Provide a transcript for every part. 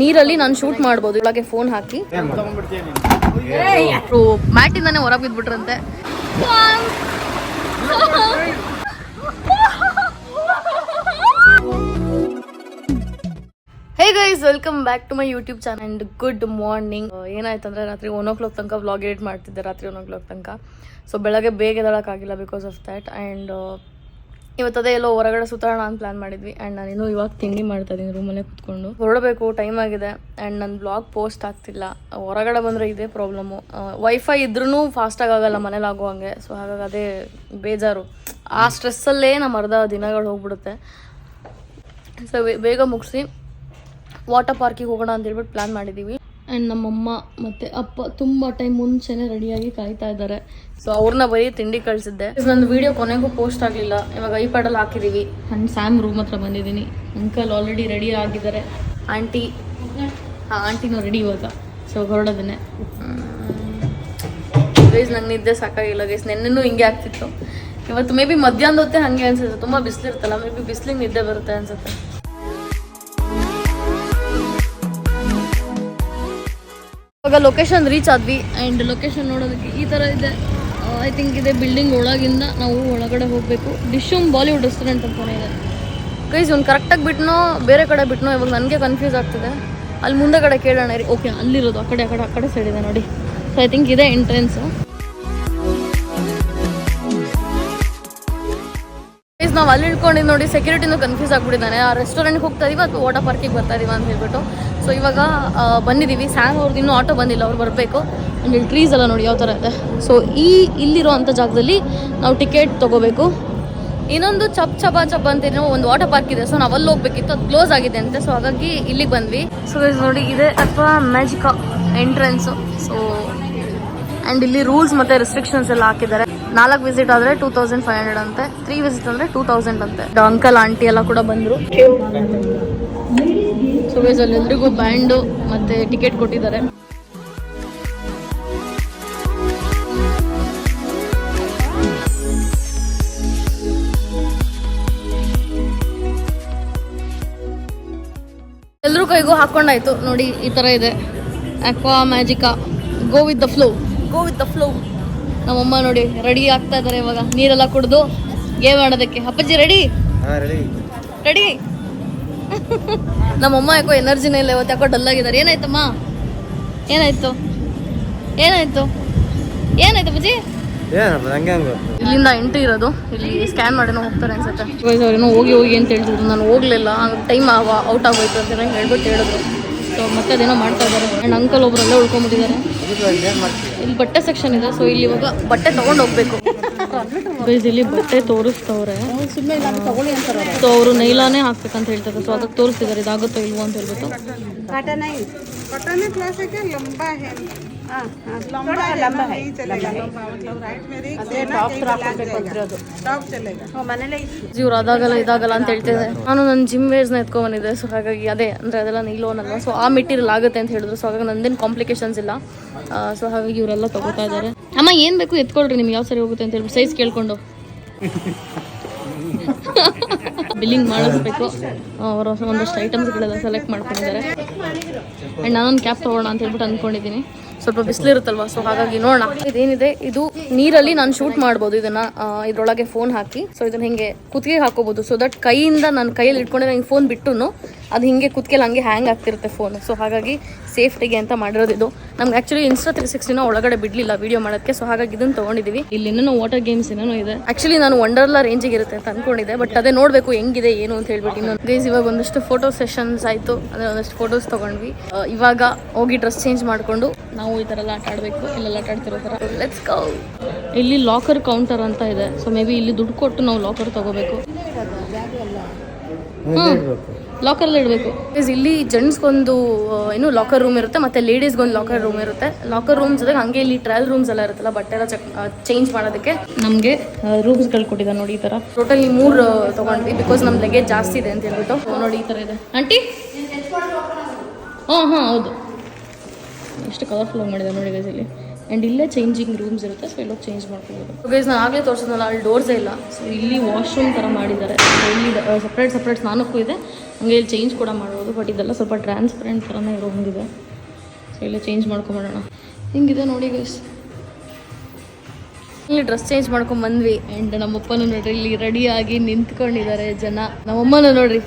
ನೀರಲ್ಲಿ ನಾನು ಶೂಟ್ ಮಾಡ್ಬೋದು ಒಳಗೆ ಫೋನ್ ಹಾಕಿ. ಮ್ಯಾಟಿಂದಾನೆ ಹೊರಗೆ ಬಿದ್ಬಿಟ್ರಂತೆ. Hey guys, welcome back to my YouTube channel and good morning. ಏನಾಯ್ತಂದ್ರೆ ರಾತ್ರಿ 1 o'clock ತನಕ ವ್ಲಾಗ್ ಎಡಿಟ್ ಮಾಡ್ತಿದ್ದೆ, ರಾತ್ರಿ 1 o'clock ತನಕ. ಸೊ ಬೆಳಗ್ಗೆ ಬೇಗ ಎದ್ದೇಳಕ್ಕಾಗಿಲ್ಲ ಬಿಕಾಸ್ ಆಫ್ ದ್ಯಾಟ್. ಆ್ಯಂಡ್ ಇವತ್ತದೇ ಎಲ್ಲೋ ಹೊರಗಡೆ ಸುತ್ತಾಡೋಣ ಅಂತ ಪ್ಲಾನ್ ಮಾಡಿದ್ವಿ. ಆ್ಯಂಡ್ ನಾನಿನ್ನೂ ಇವಾಗ ತಿಂಡಿ ಮಾಡ್ತಾ ಇದ್ದೀನಿ ರೂಮಲ್ಲೇ ಕೂತ್ಕೊಂಡು. ಹೊರಡಬೇಕು, ಟೈಮ್ ಆಗಿದೆ. ಆ್ಯಂಡ್ ನನ್ನ ಬ್ಲಾಗ್ ಪೋಸ್ಟ್ ಆಗ್ತಿಲ್ಲ. ಹೊರಗಡೆ ಬಂದರೆ ಇದೇ ಪ್ರಾಬ್ಲಮ್ಮು. ವೈಫೈ ಇದ್ರೂ ಫಾಸ್ಟಾಗಿ ಆಗಲ್ಲ ಮನೇಲಿ ಆಗೋ ಹಂಗೆ. ಸೊ ಹಾಗಾಗಿ ಅದೇ ಬೇಜಾರು. ಆ ಸ್ಟ್ರೆಸ್ಸಲ್ಲೇ ನಮ್ಮ ಅರ್ಧ ದಿನಗಳು ಹೋಗ್ಬಿಡುತ್ತೆ. ಸೊ ಬೇಗ ಮುಗಿಸಿ ವಾಟರ್ ಪಾರ್ಕಿಗೆ ಹೋಗೋಣ ಅಂತ ಹೇಳ್ಬಿಟ್ಟು ಪ್ಲ್ಯಾನ್ ಮಾಡಿದ್ದೀವಿ. ಆ್ಯಂಡ್ ನಮ್ಮಮ್ಮ ಮತ್ತು ಅಪ್ಪ ತುಂಬ ಟೈಮ್ ಮುಂಚೆನೇ ರೆಡಿಯಾಗಿ ಕಾಯ್ತಾ ಇದ್ದಾರೆ. ಸೊ ಅವ್ರನ್ನ ಬರೀ ತಿಂಡಿ ಕಳಿಸಿದ್ದೆ. ನನ್ನ ವೀಡಿಯೋ ಕೊನೆಗೂ ಪೋಸ್ಟ್ ಆಗಲಿಲ್ಲ. ಇವಾಗ ಐಪ್ಯಾಡಲ್ಲಿ ಹಾಕಿದ್ದೀವಿ. ನಾನು ಸ್ಯಾಮ್ ರೂಮ್ ಹತ್ರ ಬಂದಿದ್ದೀನಿ. ಅಂಕಲ್ ಆಲ್ರೆಡಿ ರೆಡಿ ಆಗಿದ್ದಾರೆ. ಆಂಟಿನೂ ರೆಡಿ ಇವಾಗ. ಸೊ ಹೊರಡೋದನ್ನೇ ಗೈಸ್. ನಂಗೆ ನಿದ್ದೆ ಸಾಕಾಗಿಲ್ಲ ಗೈಸ್. ನೆನ್ನೆನೂ ಹಿಂಗೆ ಆಗ್ತಿತ್ತು. ಇವತ್ತು ಮೇ ಬಿ ಮಧ್ಯಾಹ್ನದ ಹೊತ್ತೆ ಹಾಗೆ ಅನ್ಸುತ್ತೆ. ತುಂಬ ಬಿಸಿಲಿರುತ್ತಲ್ಲ, ಮೇ ಬಿ ಬಿಸಿಲಿಗೆ ನಿದ್ದೆ ಬರುತ್ತೆ ಅನ್ಸುತ್ತೆ. ಇವಾಗ ಲೊಕೇಶನ್ ರೀಚ್ ಆದ್ವಿ. ಆ್ಯಂಡ್ ಲೊಕೇಶನ್ ನೋಡೋದಕ್ಕೆ ಈ ಥರ ಇದೆ. ಐ ಥಿಂಕ್ ಇದೆ ಬಿಲ್ಡಿಂಗ್ ಒಳಗಿಂದ ನಾವು ಒಳಗಡೆ ಹೋಗಬೇಕು. ಡಿಶೂಮ್ ಬಾಲಿವುಡ್ ರೆಸ್ಟೋರೆಂಟ್ ಅಂತಲೇ ಇದೆ ಗೈಸ್. ಇವ್ನು ಕರೆಕ್ಟಾಗಿ ಬಿಟ್ನೋ ಬೇರೆ ಕಡೆ ಬಿಟ್ನೋ ಇವಾಗ ನನಗೆ ಕನ್ಫ್ಯೂಸ್ ಆಗ್ತಿದೆ. ಅಲ್ಲಿ ಮುಂದೆ ಕಡೆ ಕೇಳೋಣ ರೀ. ಓಕೆ, ಅಲ್ಲಿರೋದು ಆ ಕಡೆ ಸೈಡ್ ಇದೆ ನೋಡಿ. ಸೊ ಐ ಥಿಂಕ್ ಇದೆ ಎಂಟ್ರೆನ್ಸು. ಗೈಸ್ ನಾವು ಅಲ್ಲಿ ಇಳ್ಕೊಂಡಿದ್ದು ನೋಡಿ, ಸೆಕ್ಯೂರಿಟಿನೂ ಕನ್ಫ್ಯೂಸ್ ಆಗಿಬಿಟ್ಟಿದ್ದಾನೆ. ಆ ರೆಸ್ಟೋರೆಂಟ್ಗೆ ಹೋಗ್ತಾ ಇದೀವ ಅಥವಾ ವಾಟರ್ ಪಾರ್ಕಿಗೆ ಬರ್ತಾ ಇದೀವ ಅಂತ ಹೇಳ್ಬಿಟ್ಟು. ಸೊ ಇವಾಗ ಬಂದಿದ್ದೀವಿ. ಸ್ಯಾಮ್ ಅವ್ರದ್ದು ಇನ್ನೂ ಆಟೋ ಬಂದಿಲ್ಲ, ಅವ್ರು ಬರಬೇಕು. ಆ್ಯಂಡ್ ಇಲ್ಲಿ ಟ್ರೀಸ್ ಎಲ್ಲ ನೋಡಿ ಯಾವ ಥರ ಇದೆ. ಸೊ ಇಲ್ಲಿರೋ ಅಂಥ ಜಾಗದಲ್ಲಿ ನಾವು ಟಿಕೆಟ್ ತೊಗೋಬೇಕು. ಇನ್ನೊಂದು ಚಬ ಅಂತಿರೋ ಒಂದು ವಾಟರ್ ಪಾರ್ಕ್ ಇದೆ. ಸೊ ನಾವು ಅಲ್ಲಿ ಹೋಗ್ಬೇಕಿತ್ತು, ಅದು ಕ್ಲೋಸ್ ಆಗಿದೆ ಅಂತೆ. ಸೊ ಹಾಗಾಗಿ ಇಲ್ಲಿಗೆ ಬಂದ್ವಿ. ಸೊ ನೋಡಿ ಇದೆ ಅಥವಾ ಮ್ಯಾಜಿಕಾ ಎಂಟ್ರೆನ್ಸು. ಸೊ ಆ್ಯಂಡ್ ಇಲ್ಲಿ ರೂಲ್ಸ್ ಮತ್ತು ರೆಸ್ಟ್ರಿಕ್ಷನ್ಸ್ ಎಲ್ಲ ಹಾಕಿದ್ದಾರೆ. 4 ವಿಸಿಟ್ ಆದರೆ 2500 ಅಂತೆ, 3 ವಿಸಿಟ್ ಅಂದರೆ 2000 ಅಂತೆ. ಅಂಕಲ್ ಆಂಟಿ ಎಲ್ಲ ಕೂಡ ಬಂದರು. ಸೊ ಗೈಸ್ ಅಲ್ಲಿ ಎಲ್ರಿಗೂ ಬ್ಯಾಂಡು ಮತ್ತು ಟಿಕೆಟ್ ಕೊಟ್ಟಿದ್ದಾರೆ. ಎಲ್ರೂ ಕೈಗೂ ಹಾಕೊಂಡಾಯ್ತು ನೋಡಿ. ಈ ಥರ ಇದೆ Aqua Magica. Go with the flow. ನಮ್ಮಮ್ಮ ನೋಡಿ ರೆಡಿ ಆಗ್ತಾ ಇದ್ದಾರೆ. ಇವಾಗ ನೀರೆಲ್ಲ ಕುಡಿದು ಗೇಮ್ ಆಡೋದಕ್ಕೆ. ಅಪ್ಪಾಜಿ ರೆಡಿ? ನಮ್ಮಮ್ಮ ಯಾಕೋ ಎನರ್ಜಿನೇ ಇಲ್ಲ ಇವತ್ತು. ಯಾಕೋ ಡಲ್ ಆಗಿದ್ದಾರೆ. ಏನಾಯ್ತಮ್ಮ? ಏನಾಯ್ತು ಅಪ್ಪಾಜಿ? ಇಲ್ಲಿಂದ ಎಂಟ್ರಿ ಇರೋದು. ಇಲ್ಲಿ ಸ್ಕ್ಯಾನ್ ಮಾಡಿನೋ ಹೋಗ್ತಾರೆ ಅನ್ಸುತ್ತೆ. ಅವ್ರೇನೋ ಹೋಗಿ ಅಂತ ಹೇಳ್ತಿದ್ರು. ನಾನು ಹೋಗ್ಲಿಲ್ಲ, ಟೈಮ್ ಔಟ್ ಆಗೋಯ್ತು ಅಂತ ಹೇಳ್ಬಿಟ್ಟು ಹೇಳಿದ್ರು. ಸೊ ಮತ್ತೆ ಅದೇನೋ ಮಾಡ್ತಾ ಇದ್ದಾರೆ. ಆ್ಯಂಡ್ ಅಂಕಲ್ ಒಬ್ಬರಲ್ಲೇ ಉಳ್ಕೊಂಡ್ಬಿಟ್ಟಿದ್ದಾರೆ. ಇಲ್ಲಿ ಬಟ್ಟೆ ಸೆಕ್ಷನ್ ಇದೆ. ಸೊ ಇಲ್ಲಿ ಇವಾಗ ಬಟ್ಟೆ ತೊಗೊಂಡು ಹೋಗ್ಬೇಕು. ಇಲ್ಲಿ ಬಟ್ಟೆ ತೋರಿಸ್ತವ್ರೆ. ಸೊ ಅವರು ನೈಲಾನೇ ಹಾಕ್ಬೇಕಂತ ಹೇಳ್ತಾರೆ. ಸೊ ಅದಕ್ಕೆ ತೋರಿಸ್ತಿದ್ದಾರೆ ಇದಾಗುತ್ತೋ ಇಲ್ವೋ ಅಂತ ಹೇಳ್ಬಿಟ್ಟು. ಇವ್ರು ಇದಾಗಲ್ಲ ಅಂತ ಹೇಳ್ತಿದ್ದಾರೆ. ನಾನು ನನ್ನ ಜಿಮ್ ವೇರ್ಸ್ನ ಎತ್ಕೊಂಡ್ ಬಂದಿದ್ದೆ. ಸೊ ಹಾಗಾಗಿ ಅದೇ ಅಂದರೆ ಅದೆಲ್ಲ ನೈಲೋನಲ್ಲ. ಸೊ ಆ ಮೆಟೀರಿಯಲ್ ಆಗುತ್ತೆ ಅಂತ ಹೇಳಿದ್ರು. ಸೊ ಹಾಗಾಗಿ ನಂದೇನು ಕಾಂಪ್ಲಿಕೇಶನ್ಸ್ ಇಲ್ಲ. ಸೊ ಹಾಗಾಗಿ ಇವರೆಲ್ಲ ತಗೋತಾ ಇದ್ದಾರೆ. ಅಮ್ಮ ಏನು ಬೇಕು ಎತ್ಕೊಳ್ರಿ, ನಿಮ್ಗೆ ಯಾವ ಸರಿ ಹೋಗುತ್ತೆ ಅಂತ ಹೇಳ್ಬಿಟ್ಟು ಸೈಜ್ ಕೇಳ್ಕೊಂಡು ಬಿಲ್ಲಿಂಗ್ ಮಾಡಿಸ್ಬೇಕು. ಅವರು ಒಂದಷ್ಟು ಐಟಮ್ಸ್ಗಳೆಲ್ಲ ಸೆಲೆಕ್ಟ್ ಮಾಡ್ಕೊಂಡಿದ್ದಾರೆ. ಆ್ಯಂಡ್ ನಾನೊಂದು ಕ್ಯಾಪ್ ತೊಗೊಳ್ಳೋಣ ಅಂತ ಹೇಳ್ಬಿಟ್ಟು ಅಂದ್ಕೊಂಡಿದ್ದೀನಿ. ಸ್ವಲ್ಪ ಬಿಸಿಲಿರುತ್ತಲ್ವ. ಸೊ ಹಾಗಾಗಿ ನೋಡೋಣ. ಇದೇನಿದೆ, ಇದು ನೀರಲ್ಲಿ ನಾನು ಶೂಟ್ ಮಾಡ್ಬೋದು. ಇದ್ರೊಳಗೆ ಫೋನ್ ಹಾಕಿ. ಸೊ ಇದನ್ನ ಹಿಂಗೆ ಕುತ್ತಿಗೆ ಹಾಕೋಬಹುದು. ಸೊ ದಟ್ ಕೈಯಿಂದ ನಾನು ಕೈಯಲ್ಲಿ ಇಟ್ಕೊಂಡ್ರೆ ಹಿಂಗೆ ಫೋನ್ ಬಿಟ್ಟು ಅದು ಹಿಂಗೆ ಕುತ್ತಿಗೆಲ್ಲ ಹಂಗೆ ಹ್ಯಾಂಗ್ ಆಗ್ತಿರುತ್ತೆ ಫೋನ್. ಸೊ ಹಾಗಾಗಿ ಸೇಫ್ಟಿಗೆ ಅಂತ ಮಾಡಿರೋದು ಇದು. ನಮ್ಗೆ ಆ್ಯಕ್ಚುಲಿ Insta360 ಒಳಗಡೆ ಬಿಡಲಿಲ್ಲ ವಿಡಿಯೋ ಮಾಡೋಕ್ಕೆ. ಸೊ ಹಾಗಾಗಿ ಇದನ್ನು ತೊಗೊಂಡಿದ್ದೀವಿ. ಇಲ್ಲಿ ಇನ್ನೂ ವಾಟರ್ ಗೇಮ್ಸ್ ಏನೋ ಇದೆ. ಆ್ಯಕ್ಚುಲಿ ನಾನು ವಂಡರ್ಲಾ ರೇಂಜಿಗೆ ಇರುತ್ತೆ ಅಂತ ಅಂದ್ಕೊಂಡಿದ್ದೆ. ಬಟ್ ಅದೇ ನೋಡಬೇಕು ಹೆಂಗಿದೆ ಏನು ಅಂತ ಹೇಳ್ಬಿಟ್ಟು. ಇನ್ನೊಂದು ಗೈಸ್ ಇವಾಗ ಒಂದಷ್ಟು ಫೋಟೋ ಸೆಷನ್ಸ್ ಆಯಿತು. ಅದೇ ಒಂದಷ್ಟು ಫೋಟೋಸ್ ತೊಗೊಂಡ್ವಿ. ಇವಾಗ ಹೋಗಿ ಡ್ರೆಸ್ ಚೇಂಜ್ ಮಾಡಿಕೊಂಡು ನಾವು ಈ ಥರ ಎಲ್ಲ ಆಟ ಆಡಬೇಕು. ಇಲ್ಲೆಲ್ಲ ಆಟ ಆಡ್ತಿರೋ ಥರ. Let's go. ಇಲ್ಲಿ ಲಾಕರ್ ಕೌಂಟರ್ ಅಂತ ಇದೆ. ಸೊ ಮೇ ಬಿ ಇಲ್ಲಿ ದುಡ್ಡು ಕೊಟ್ಟು ನಾವು ಲಾಕರ್ ತೊಗೋಬೇಕು. ಲಾಕರಲ್ಲಿ ಇಡಬೇಕು. ಇಲ್ಲಿ ಜೆಂಟ್ಸ್ಗೊಂದು ಏನು ಲಾಕರ್ ರೂಮ್ ಇರುತ್ತೆ, ಮತ್ತು ಲೇಡೀಸ್ಗೊಂದು ಲಾಕರ್ ರೂಮ್ ಇರುತ್ತೆ. ಲಾಕರ್ ರೂಮ್ಸ್ ಜೊತೆಗೆ ಹಂಗೆ ಇಲ್ಲಿ ಟ್ರಯಲ್ ರೂಮ್ಸ್ ಎಲ್ಲ ಇರುತ್ತಲ್ಲ, ಬಟ್ಟೆ ಎಲ್ಲ ಚೇಂಜ್ ಮಾಡೋದಕ್ಕೆ ನಮಗೆ ರೂಮ್ಸ್ಗಳು ಕೊಟ್ಟಿದ್ದಾರೆ ನೋಡಿ. ಈ ಥರ ಟೋಟಲಿ 3 ತೊಗೊಂಡ್ವಿ ಬಿಕಾಸ್ ನಮ್ಮ ಲಗೇಜ್ ಜಾಸ್ತಿ ಇದೆ ಅಂತ ಹೇಳ್ಬಿಟ್ಟು. ನೋಡಿ ಈ ಥರ ಇದೆ ಆಂಟಿ. ಹಾಂ ಹೌದು. ಎಷ್ಟು ಕಲರ್ಫುಲ್ ಆಗಿ ಮಾಡಿದೆ ನೋಡಿ ಗೈಸ್ ಇಲ್ಲಿ. ಆ್ಯಂಡ್ ಇಲ್ಲೇ ಚೇಂಜಿಂಗ್ ರೂಮ್ಸ್ ಇರುತ್ತೆ, ಸೊ ಇಲ್ಲೋಗಿ ಚೇಂಜ್ ಮಾಡ್ಕೊಬೋದು. ಗೈಸ್ ನಾನು ಆಗಲೇ ತೋರಿಸಿದ್ನಲ್ಲ ಅಲ್ಲಿ ಡೋರ್ಸೇ ಇಲ್ಲ, ಸೊ ಇಲ್ಲಿ ವಾಶ್ರೂಮ್ ಥರ ಮಾಡಿದ್ದಾರೆ. ಇಲ್ಲಿ ಸಪ್ರೇಟ್ ಸ್ನಾನಕ್ಕೂ ಇದೆ, ಹಂಗೆ ಇಲ್ಲಿ ಚೇಂಜ್ ಕೂಡ ಮಾಡ್ಬೋದು. ಬಟ್ ಇದೆಲ್ಲ ಸ್ವಲ್ಪ ಟ್ರಾನ್ಸ್ಪರೆಂಟ್ ಥರನೇ ಇರೋ ಹಂಗಿದೆ. ಸೊ ಇಲ್ಲೇ ಚೇಂಜ್ ಮಾಡ್ಕೊಂಬಿಡೋಣ. ಹಿಂಗಿದೆ ನೋಡಿ ಗೈಸ್. ಇಲ್ಲಿ ಡ್ರೆಸ್ ಚೇಂಜ್ ಮಾಡ್ಕೊಂಬಂದ್ವಿ. ಆ್ಯಂಡ್ ನಮ್ಮಪ್ಪನೂ ನೋಡ್ರಿ ಇಲ್ಲಿ ರೆಡಿಯಾಗಿ ನಿಂತ್ಕೊಂಡಿದ್ದಾರೆ ಜನ. ನಮ್ಮಮ್ಮನೂ ನೋಡ್ರಿ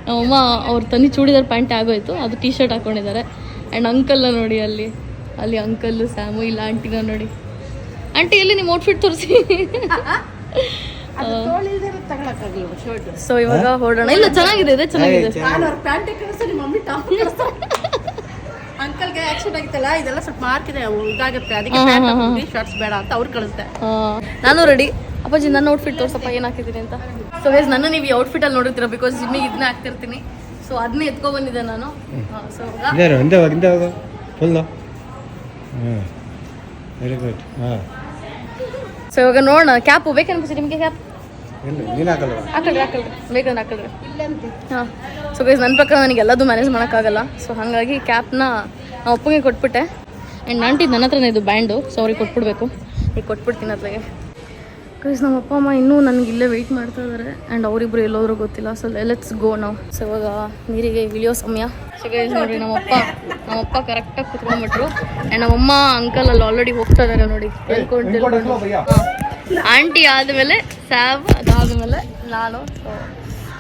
ನಮ್ಮಮ್ಮ ಅವ್ರ ತನಿ ಚೂಡಿದಾರ್ ಪ್ಯಾಂಟ್ ಆಗೋಯ್ತು, ಅದು ಟೀ ಶರ್ಟ್ ಹಾಕ್ಕೊಂಡಿದ್ದಾರೆ. ಆ್ಯಂಡ್ ಅಂಕಲ್ನ ನೋಡಿ ಅಲ್ಲಿ ಅಂಕಲ್ಲು ಸ್ಯಾಮು, ಇಲ್ಲ ಆಂಟಿನ ನೋಡಿ. ಆಂಟಿ ಎಲ್ಲಿ ನಿಮ್ಮ ಔಟ್ಫಿಟ್ ತೋರಿಸಿ. ಸೊ ಇವಾಗ ಹೊರಡೋಣ. ಇಲ್ಲ ಚೆನ್ನಾಗಿದೆ, ಇದೆ ಚೆನ್ನಾಗಿದೆ. ಅಂಕಲ್ಗೆ ಆಕ್ಸಿಡೆಂಟ್ ಆಗಿತ್ತಲ್ಲ, ಇದೆಲ್ಲ ಸ್ವಲ್ಪ ಮಾರ್ಕ್ ಇದೆ, ಇದಾಗುತ್ತೆ, ಅದಕ್ಕೆ ಶಾರ್ಟ್ಸ್ ಬೇಡ ಅಂತ ಅವ್ರು ಕಳಿಸ್ದೆ. ನಾನು ರೆಡಿ. ಅಪ್ಪಾಜಿ ನನ್ನ ಔಟ್ಫಿಟ್ ತೋರ್ಸಪ್ಪ ಏನು ಹಾಕಿದ್ದೀನಿ ಅಂತ. ಸೊ ಗೈಸ್ ನನ್ನ ನೀವು ಈ ಔಟ್ಫಿಟಲ್ಲಿ ನೋಡಿರ್ತೀರ, ಬಿಕಾಸ್ ಜಿಮ್ಮಿಗೆ ಇದನ್ನೇ ಹಾಕ್ತಿರ್ತೀನಿ. ಸೊ ಅದನ್ನೇ ಎತ್ಕೊಬಂದಿದ್ದೆ ನಾನು. ಸೊ ಸೊ ಇವಾಗ ನೋಡೋಣ. ಕ್ಯಾಪು ಬೇಕನ್ನಿಸಿ ನಿಮಗೆ? ಕ್ಯಾಪ್ ಹಾಕಲ್ರಿ ಬೇಕಂದ್ರೆ ಹಾಕಲ್ರಿ. ಹಾಂ. ಸೊ ಗೈಸ್ ನನ್ನ ಪ್ರಕಾರ ನನಗೆ ಎಲ್ಲದೂ ಮ್ಯಾನೇಜ್ ಮಾಡೋಕ್ಕಾಗಲ್ಲ. ಸೊ ಹಾಗಾಗಿ ಕ್ಯಾಪ್ನ ನಾವು ಅಪ್ಪಗೆ ಕೊಟ್ಬಿಟ್ಟೆ. ಆ್ಯಂಡ್ ಆಂಟಿ ನನ್ನ ಹತ್ರನೇ ಇದು ಬ್ಯಾಂಡು, ಸೊ ಅವ್ರಿಗೆ ಕೊಟ್ಬಿಡ್ಬೇಕು. ಈಗ ಕೊಟ್ಬಿಡ್ತೀನಿ ಅತ್ಲಾಗೆ. ಗೈಸ್ ನಮ್ಮ ಅಪ್ಪ ಅಮ್ಮ ಇನ್ನೂ ನನಗೆ ಇಲ್ಲೇ ವೆಯ್ಟ್ ಮಾಡ್ತಾ ಇದ್ದಾರೆ. ಆ್ಯಂಡ್ ಅವರಿಬ್ರು ಎಲ್ಲೋದ್ರೂ ಗೊತ್ತಿಲ್ಲ. ಸೊ ಲೆಟ್ಸ್ ಗೋ ನಾವು. ಸೊ ಇವಾಗ ನೀರಿಗೆ ಇಳಿಯೋ ಸಮಯ. ಸೊ ಗೈಸ್ ನೋಡ್ರಿ ನಮ್ಮಪ್ಪ ಕರೆಕ್ಟಾಗಿ ಕುತ್ಕೊಂಡ್ಬಿಟ್ರು. ಆ್ಯಂಡ್ ನಮ್ಮಮ್ಮ ಅಂಕಲ್ ಅಲ್ಲಿ ಆಲ್ರೆಡಿ ಹೋಗ್ತಾ ಇದ್ದಾರೆ ನೋಡಿ, ಹೇಳ್ಕೊಂಡು. ಆಂಟಿ ಆದಮೇಲೆ ಸ್ಯಾಮ್, ಅದಾದಮೇಲೆ ನಾನು. So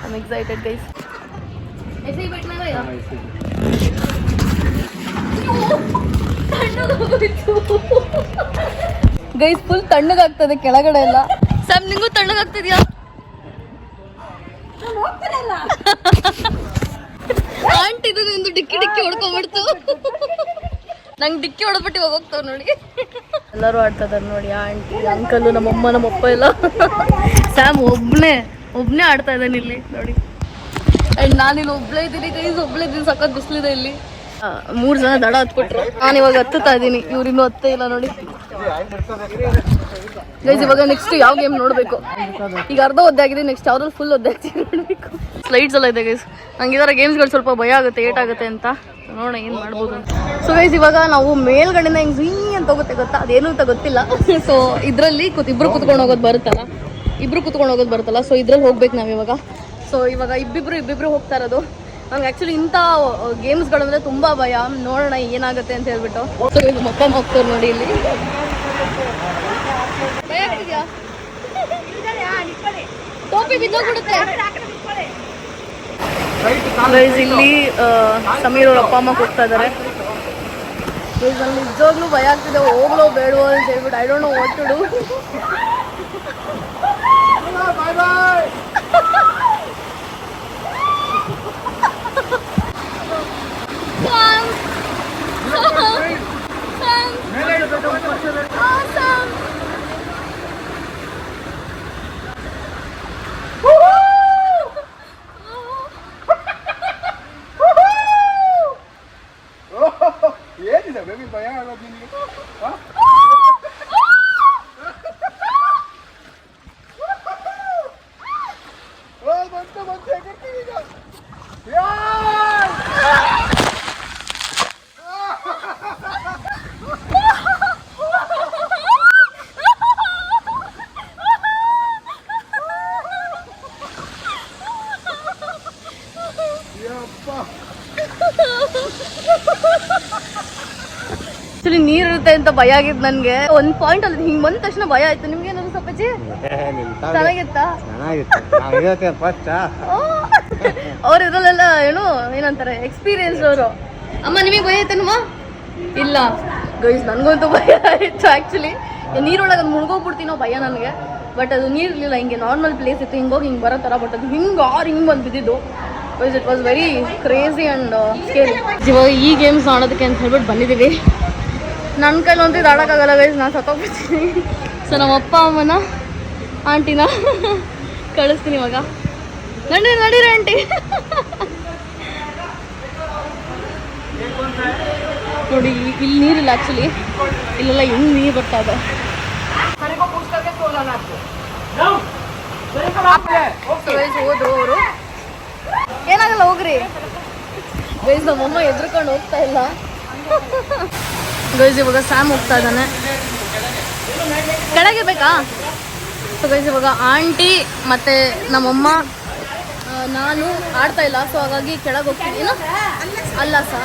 I am excited guys. Guys full ತಣ್ಣಗಾಗ್ತದೆ ಕೆಳಗಡೆ ಎಲ್ಲ. ಸ್ಯಾಮ್ ನಿಂಗೂ ತಣ್ಣಗಾಗ್ತಿದ್ಯಾ? ಆಂಟಿ ಇದು ನಿಂದು ಡಿಕ್ಕಿ ಹೊಡ್ಕೊಂಡ್ಬಿಡ್ತು. ನಂಗೆ ಡಿಕ್ಕಿ ಹೊಡೆದ್ಬಿಟ್ಟು ಇವಾಗ ಹೋಗ್ತಾವ್ ನೋಡಿ. ಎಲ್ಲರೂ ಆಡ್ತಾ ಇದಾರೆ ನೋಡಿ, ಆಂಟಿ, ಅಂಕಲು, ನಮ್ಮಮ್ಮ, ನಮ್ಮಪ್ಪ ಎಲ್ಲ. ಸ್ಯಾಮ್ ಒಬ್ಬನೇ ಆಡ್ತಾ ಇದ್ದಾನೆ ಇಲ್ಲಿ ನೋಡಿ. ಆ್ಯಂಡ್ ನಾನಿಲ್ಲಿ ಒಬ್ಬಳೇ ಇದ್ದೀನಿ ಗೈಸ್, ಒಬ್ಬಳೇ ಇದ್ದೀನಿ. ಸಖತ್ ಬಿಸಿಲಿದೆ ಇಲ್ಲಿ. 3 ಜನ ದಡ ಹತ್ಬಿಟ್ರು. ನಾನು ಇವಾಗ ಹತ್ತುತ್ತಾ ಇದ್ದೀನಿ, ಇವ್ರು ಇನ್ನೂ ಹತ್ತೇ ಇಲ್ಲ ನೋಡಿ ಗೈಸ್. ಇವಾಗ ನೆಕ್ಸ್ಟ್ ಯಾವ ಗೇಮ್ ನೋಡಬೇಕು? ಈಗ ಅರ್ಧ ಒದ್ದೆ ಆಗಿದೆ, ನೆಕ್ಸ್ಟ್ ಯಾವ್ದ್ರಲ್ಲಿ ಫುಲ್ ಒದ್ದೆ ಆಗ್ತೀವಿ ನೋಡಬೇಕು. ಸ್ಲೈಡ್ಸ್ ಎಲ್ಲ ಇದೆ ಗೈಸ್. ನಂಗೆ ಇದರ ಗೇಮ್ಸ್ಗಳು ಸ್ವಲ್ಪ ಭಯ ಆಗುತ್ತೆ, ಏಟಾಗುತ್ತೆ ಅಂತ. ನೋಡೋಣ ಏನು ಮಾಡ್ಬೋದು ಅಂತ. ಸೊ ಗೈಸ್ ಇವಾಗ ನಾವು ಮೇಲ್ಗಡೆಯಿಂದ ಹಿಂಗೆ ಝೀ ಅಂತ ಹೋಗುತ್ತೆ ಗೊತ್ತಾ, ಅದೇನು ಅಂತ ಗೊತ್ತಿಲ್ಲ. ಸೊ ಇದರಲ್ಲಿ ಇಬ್ರು ಕುತ್ಕೊಂಡು ಹೋಗೋದು ಬರುತ್ತಲ್ಲ, ಸೊ ಇದ್ರಲ್ಲಿ ಹೋಗ್ಬೇಕು ನಾವು ಇವಾಗ. ಸೊ ಇವಾಗ ಇಬ್ಬಿಬ್ರು ಹೋಗ್ತಾ ಇರೋದು. ನಂಗೆ ಆ್ಯಕ್ಚುಲಿ ಇಂಥ ಗೇಮ್ಸ್ಗಳಂದರೆ ತುಂಬ ಭಯ. ನೋಡೋಣ ಏನಾಗುತ್ತೆ ಅಂತ ಹೇಳ್ಬಿಟ್ಟು. ಸೊ ಈಗ ಮಕ್ಕ ಹೋಗ್ತಾರೆ ನೋಡಿ ಇಲ್ಲಿ. ಭಯ ಆಗ್ತಿದ್ಯಾ? ಟೋಪಿ ಬಿದ್ದೋಗ್ಬಿಡುತ್ತೆ. ಇಲ್ಲಿ ಸಮೀರ್ ಅವ್ರ ಅಪ್ಪ ಅಮ್ಮ ಹೋಗ್ತಾ ಇದ್ದಾರೆ. ನಂಗೆ ನಿಜವಾಗ್ಲೂ ಭಯ ಆಗ್ತಿದೆ, ಹೋಗ್ಲೋ ಬೇಡವೋ ಅಂತ ಹೇಳ್ಬಿಟ್ಟು. I don't know what to do. ಏನಿದೆ ಬೇಬಿ ಭಯ ಆಗೋದು ನಿಮಗೆ? ಬಂತು ಹೆಗರ್ತೀವಿ ಈಗ. ಆಕ್ಚುಲಿ ನೀರಿರುತ್ತೆ ಅಂತ ಭಯ ಆಗಿತ್ತು ನನಗೆ. ಒಂದು ಪಾಯಿಂಟ್ ಅಲ್ಲಿ ಹಿಂಗೆ ಬಂದ ತಕ್ಷಣ ಭಯ ಆಯ್ತು. ನಿಮ್ಗೆ ಏನಾದ್ರು ಸಪ್ಪಚ್ಚಿ ಚೆನ್ನಾಗಿತ್ತಾ? ಅವ್ರು ಇದ್ರಲ್ಲೆಲ್ಲ ಏನಂತಾರೆ ಎಕ್ಸ್ಪೀರಿಯನ್ಸ್ ಅವರು. ಅಮ್ಮ ನಿಮಗೆ ಭಯ ಆಯ್ತೇನಮ್ಮ? ಇಲ್ಲ ಗೈಸ್ ನನಗಂತೂ ಭಯ ಆಯಿತು. ಆ್ಯಕ್ಚುಲಿ ನೀರೊಳಗೆ ಅದು ಮುಳುಗೋಗ್ಬಿಡ್ತೀನೋ ಭಯ ನನಗೆ. ಬಟ್ ಅದು ನೀರಿರಲಿಲ್ಲ, ಹಿಂಗೆ ನಾರ್ಮಲ್ ಪ್ಲೇಸ್ ಇತ್ತು, ಹಿಂಗೋಗಿ ಹಿಂಗೆ ಬರೋ ಥರ. ಬಟ್ ಅದು ಹಿಂಗೆ ಬಂದು ಬಿದ್ದಿದ್ದು. Because it was very crazy and scary. ಇವಾಗ ಈ ಗೇಮ್ಸ್ ಆಡೋದಕ್ಕೆ ಅಂತ ಹೇಳ್ಬಿಟ್ಟು ಬಂದಿದ್ದೀವಿ. ನನ್ನ ಕೈಲಂತೂ ಇದು ಆಡೋಕ್ಕಾಗಲ್ಲ ಗೈಸ್, ನಾನು ಸತ್ತೋಗ್ಬಿಡ್ತೀನಿ. ಸೊ ನಮ್ಮ ಅಪ್ಪ ಅಮ್ಮನ ಆಂಟಿನ ಕಳಿಸ್ತೀನಿ ಇವಾಗ. ನಡೀರಿ ಆಂಟಿ. ನೋಡಿ ಇಲ್ಲಿ ನೀರಿಲ್ಲ ಆ್ಯಕ್ಚುಲಿ, ಇಲ್ಲೆಲ್ಲ ಹೆಂಗೆ ನೀರು ಬರ್ತಾ ಇದೆ. ಹೋದ್ರು ಅವರು. ಏನಾಗಲ್ಲ ಹೋಗ್ರಿ ಗೈಸ್. ನಮ್ಮಮ್ಮ ಎದ್ರುಕೊಂಡು ಹೋಗ್ತಾ ಇಲ್ಲ. ಗೈಸ್ ಇವಾಗ ಸ್ಯಾಮ್ ಹೋಗ್ತಾ ಇದ್ದಾನೆ. ಕೆಳಗೆ ಬೇಕಾ? ಸೊ ಗೈಸ್ ಇವಾಗ ಆಂಟಿ ಮತ್ತು ನಮ್ಮಮ್ಮ ನಾನು ಆಡ್ತಾ ಇಲ್ಲ, ಸೊ ಹಾಗಾಗಿ ಕೆಳಗೆ ಹೋಗ್ತೀವಿ. ಏನು ಅಲ್ಲ ಸೊ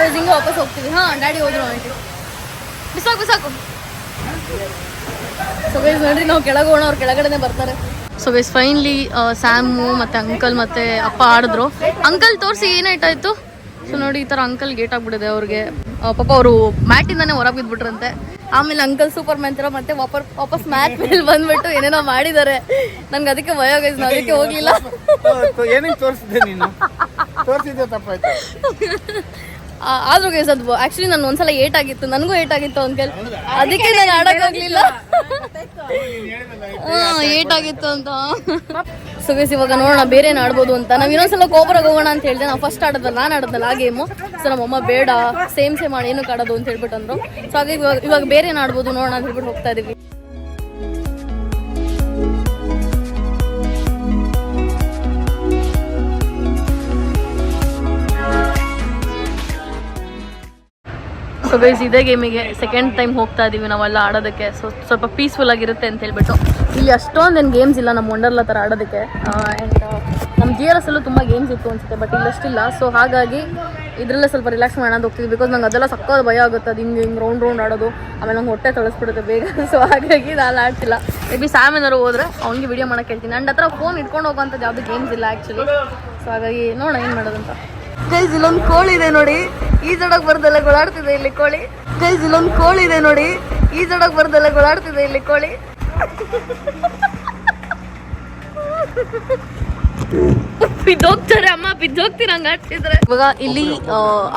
ಗೈಸ್ ಹಿಂಗೆ ವಾಪಸ್ ಹೋಗ್ತೀವಿ. ಹಾಂ ಡ್ಯಾಡಿ ಹೋದ್ರು ಆಂಟಿ. ಬಿಸಾಕು ಸೊ ಗೈಸ್ ನೋಡ್ರಿ ನಾವು ಕೆಳಗೆ ಹೋಗೋಣ, ಅವ್ರು ಕೆಳಗಡೆನೆ ಬರ್ತಾರೆ. ಸೊ ಗೈಸ್ ಫೈನ್ಲಿ ಸ್ಯಾಮು ಮತ್ತು ಅಂಕಲ್ ಮತ್ತು ಅಪ್ಪ ಆಡಿದ್ರು. ಅಂಕಲ್ ತೋರಿಸಿ ಏನಾಯ್ತಾಯ್ತು? ಸೊ ನೋಡಿ ಈ ಥರ ಅಂಕಲ್ ಗೇಟ್ ಆಗ್ಬಿಟ್ಟಿದೆ ಅವ್ರಿಗೆ. ಪಾಪ ಅವರು ಮ್ಯಾಟಿಂದಾನೆ ಹೊರಗೆ ಬಿದ್ಬಿಟ್ರಂತೆ. ಆಮೇಲೆ ಅಂಕಲ್ ಸೂಪರ್ ಮ್ಯಾನ್ ಥರ ಮತ್ತೆ ವಾಪಸ್ ಮ್ಯಾಟ್ ಮೇಲೆ ಬಂದ್ಬಿಟ್ಟು ಏನೇನೋ ಮಾಡಿದ್ದಾರೆ. ನಂಗೆ ಅದಕ್ಕೆ ಭಯ ಗೈಸ್, ನಾನು ಅದಕ್ಕೆ ಹೋಗ್ಲಿಲ್ಲ. ಏನಕ್ಕೆ ತೋರಿಸಿದೆ ನೀನು? ತೋರಿಸಿದ್ದೆ ತಪ್ಪಾಯ್ತು. ಆದ್ರೂ ಗೈಸ್ ಅದು ಆಕ್ಚುಲಿ ನಾನು ಒಂದ್ಸಲ ಏಟಾಗಿತ್ತು, ನನಗೂ ಏಟಾಗಿತ್ತು ಅಂಕಲ್, ಅದಕ್ಕೆ ನಾನು ಆಡಕ್ ಹೋಗ್ಲಿಲ್ಲ. ಏಟಾಗಿತ್ತು ಅಂತ. ಸೊ ಗೈಸ್ ಇವಾಗ ನೋಡೋಣ ಬೇರೆ ಏನು ಆಡ್ಬೋದು ಅಂತ. ನಾವು ಇನ್ನೊಂದ್ಸಲ ಕೋಬ್ರಾಗ ಹೋಗೋಣ ಅಂತ ಹೇಳಿದೆ. ನಾವು ಫಸ್ಟ್ ಆಡೋದಲ್ಲ, ನಾನು ಆಡೋದಲ್ಲ ಆ ಗೇಮು. ಸೊ ನಮ್ಮಮ್ಮ ಬೇಡ ಸೇಮ್ ಮಾಡಿ ಏನಕ್ಕೆ ಆಡೋದು ಅಂತ ಹೇಳ್ಬಿಟ್ಟು ಅಂದ್ರು. ಸೊ ಹಾಗಾಗಿ ಇವಾಗ ಬೇರೆ ಏನು ಆಡ್ಬೋದು ನೋಡೋಣ ಅಂತ ಹೇಳ್ಬಿಟ್ಟು ಹೋಗ್ತಾ ಇದೀವಿ. ಸೊ ಗೈಸ್ ಇದೇ ಗೇಮಿಗೆ ಸೆಕೆಂಡ್ ಟೈಮ್ ಹೋಗ್ತಾ ಇದೀವಿ ನಾವೆಲ್ಲ ಆಡೋದಕ್ಕೆ. ಸೊ ಸ್ವಲ್ಪ ಪೀಸ್ಫುಲ್ ಆಗಿರುತ್ತೆ ಅಂತ ಹೇಳ್ಬಿಟ್ಟು. ಇಲ್ಲಿ ಅಷ್ಟೊಂದೇನು ಗೇಮ್ಸ್ ಇಲ್ಲ ನಮ್ಮ ವಂಡರ್ಲಾ ಥರ ಆಡೋದಕ್ಕೆ. ಆ್ಯಂಡ್ ನಮ್ಮ GRS ಅಲ್ಲೂ ತುಂಬ ಗೇಮ್ಸ್ ಇತ್ತು ಅನ್ಸುತ್ತೆ, ಬಟ್ ಇಲ್ಲಷ್ಟಿಲ್ಲ. ಸೊ ಹಾಗಾಗಿ ಇದರಲ್ಲೇ ಸ್ವಲ್ಪ ರಿಲ್ಯಾಕ್ಸ್ ಮಾಡೋದು ಹೋಗ್ತೀವಿ. ಬಿಕಾಸ್ ನಂಗೆ ಅದೆಲ್ಲ ಸಕ್ಕತ್ತು ಭಯ ಆಗುತ್ತೆ, ಅದು ಹಿಂಗೆ ರೌಂಡ್ ಆಡೋದು. ಆಮೇಲೆ ನಂಗೆ ಹೊಟ್ಟೆ ತಳಿಸ್ಬಿಡುತ್ತೆ ಬೇಗ. ಸೊ ಹಾಗಾಗಿ ನಾನು ಆಡ್ತಿಲ್ಲ. ಮೇ ಬಿ ಸ್ಯಾಮ್ ಏನಾದ್ರು ಹೋದ್ರೆ ಅವ್ನಿಗೆ ವಿಡಿಯೋ ಮಾಡೋಕೆ ಹೇಳ್ತೀನಿ. ನನ್ನ ಹತ್ರ ಫೋನ್ ಇಟ್ಕೊಂಡು ಹೋಗೋಂಥದ್ದು ಯಾವುದು ಗೇಮ್ಸ್ ಇಲ್ಲ ಆ್ಯಕ್ಚುಲಿ. ಸೊ ಹಾಗಾಗಿ ನೋಡೋಣ ಏನು ಮಾಡೋದಂತ. ಗೈಸ್ ಇಲ್ಲೊಂದು ಕೋಳಿ ಇದೆ ನೋಡಿ, ಈಜಾಡಕ್ ಬರ್ದಲ್ಲ ಗೊಳಾಡ್ತಿದೆ ಇಲ್ಲಿ ಕೋಳಿ. ಗೈಸ್ ಇಲ್ಲೊಂದು ಕೋಳಿ ಇದೆ ನೋಡಿ, ಈಜಾಡಕ್ ಬರ್ದಲ್ಲ ಗೊಳಾಡ್ತಿದೆ ಇಲ್ಲಿ ಕೋಳಿ. ಬಿದ್ದೋಗ್ತಾರೆ ಅಮ್ಮ, ಬಿದ್ದೋಗ್ತೀರ ಹಂಗ ಆಡ್ತಿದ್ರೆ. ಇವಾಗ ಇಲ್ಲಿ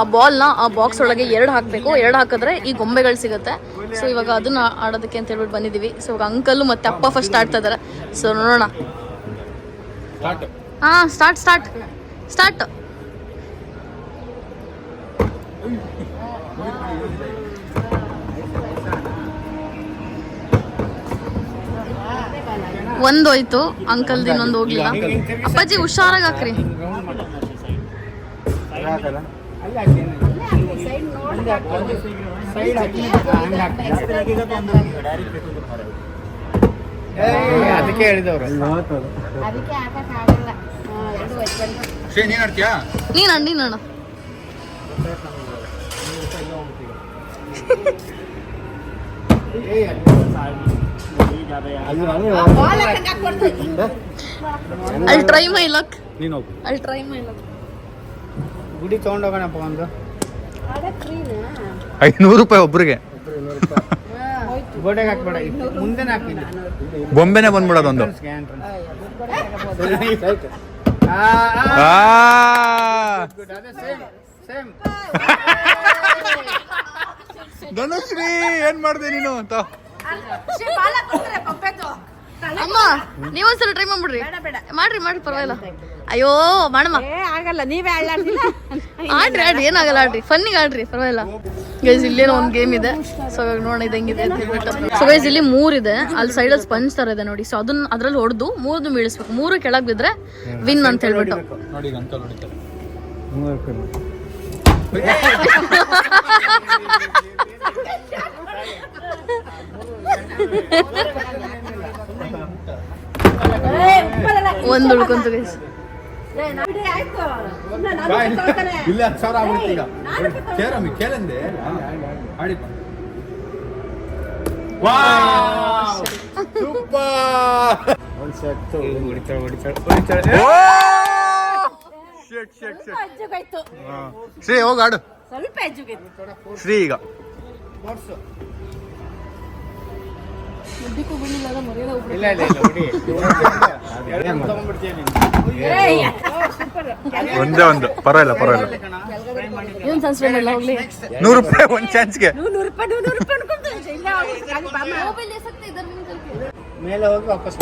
ಆ ಬಾಲ್ನ ಆ ಬಾಕ್ಸ್ ಒಳಗೆ 2 ಹಾಕಬೇಕು. 2 ಹಾಕಿದ್ರೆ ಈ ಗೊಂಬೆಗಳು ಸಿಗುತ್ತೆ. ಸೊ ಇವಾಗ ಅದನ್ನ ಆಡೋದಕ್ಕೆ ಅಂತ ಹೇಳ್ಬಿಟ್ಟು ಬಂದಿದ್ದೀವಿ. ಸೊ ಇವಾಗ ಅಂಕಲ್ ಮತ್ತೆ ಅಪ್ಪ ಫಸ್ಟ್ ಆಡ್ತಾ ಇದಾರೆ. ಸೊ ನೋಡೋಣ. ಹಾಂ ಸ್ಟಾರ್ಟ್. ಒಂದು ಹೋಯ್ತು ಅಂಕಲ್ದು, ಇನ್ನೊಂದು ಹೋಗ್ಲಿಲ್ಲ. ಅಪ್ಪಾಜಿ ಹುಷಾರಾಗಿ ಹಾಕ್ರಿ. ಅದಕ್ಕೆ ಹೇಳಿದವ್ರು. ನೀನು I'll try my luck. I'll try my luck. ಗುಡಿ ತಗೊಂಡೋಗೋಣಪ್ಪ ಒಂದು. 500 ರೂಪಾಯಿ ಒಬ್ರಿಗೆ. ಗೋಡೆಗೆ ಹಾಕ್ಬೇಡ, ಮುಂದೆ ಹಾಕ್ತೀನಿ. ಬೊಂಬೆನೆ ಬಂದ್ಬಿಡೋದೊಂದು. ಧನುಶ್ರೀ ಏನ್ ಮಾಡ್ದೆ ನೀನು ಅಂತ. ಅಮ್ಮ ನೀವೊಂದ್ಸಲ ಟ್ರೈ ಮಾಡ್ಬಿಡ್ರಿ. ಮಾಡ್ರಿ ಪರವಾಗಿಲ್ಲ. ಅಯ್ಯೋ ಮಾಡಮ್ಮ ಆಗಲ್ಲ, ನೀವೇ ಆಡ್ರಿ ಏನಾಗಲ್ಲ, ಆಡ್ರಿ ಫನ್ನಿಗೆ ಆಡ್ರಿ ಪರವಾಗಿಲ್ಲ. ಗೈಸ್ ಇಲ್ಲೇನೋ ಒಂದು ಗೇಮ್ ಇದೆ. ಸೊ ಇವಾಗ ನೋಡೋಣ ಇದು ಹೆಂಗಿದೆ ಅಂತ ಹೇಳ್ಬಿಟ್ಟು. ಸೊ ಗೈಸ್ ಇಲ್ಲಿ 3 ಇದೆ, ಅಲ್ಲಿ ಸೈಡಲ್ಲಿ ಸ್ಪಂಜ್ ತರ ಇದೆ ನೋಡಿ. ಸೊ ಅದನ್ನ ಅದ್ರಲ್ಲಿ ಹೊಡೆದು 3 ಬೀಳಿಸ್ಬೇಕು. 3 ಕೆಳಗೆ ಬಿದ್ರೆ ವಿನ್ ಅಂತ ಹೇಳ್ಬಿಟ್ಟು. ನೋಡಿ ಈಗ ಅಂಕಲ್ ಹೊಡಿತಾರೆ. ಒಂದು ಉಳ್ಕೊಂತು ಗೈಸ್. ಇಲ್ಲ 10,000 ಆಗ್ಬಿಡ್ತು ಈಗ. ಕೇರಮ್ಮಿ ಕೇಳಂದೆ ಆಡಿ. ಸೂಪರ್. ಒಂದು ಸೆಟ್ ಹೊಡಿತಾಳೆ. ಶ್ರೀ ಹೋಗ ಆಡು. ಸ್ವಲ್ಪ ಶ್ರೀ ಈಗ ಇಲ್ಲ ಹೊಡಿ. ಒಂದೇ ಒಂದು ಪರವಾಗಿಲ್ಲ. ಏನು ಸನ್ಸ್ಟ್ರೇ ಮಾಡಿಲ್ಲ ಹೋಗ್ಲಿ. 100 ರೂಪಾಯಿ ಒಂದು ಚಾನ್ಸ್ಗೆ. ಮೇಲೆ ಹೋಗಿ ವಾಪಸ್